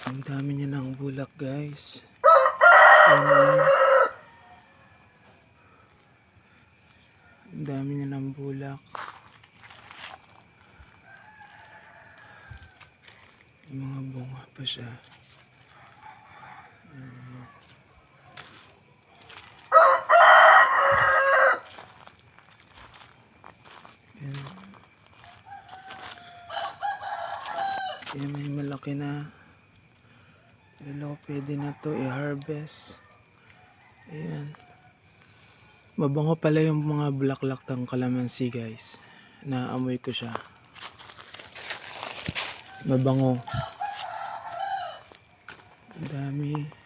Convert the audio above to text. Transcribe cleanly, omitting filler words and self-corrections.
Ang dami niya ng bulak, guys. Ayan. Ang dami niya ng bulak. May mga bunga pa siya. Ayan. Ayan, may malaki na. Dalawa, pwede na to i-harvest. Ayan. Mabango pala yung mga bulaklak ng kalamansi, guys. Naamoy ko siya. Mabango. Ang dami.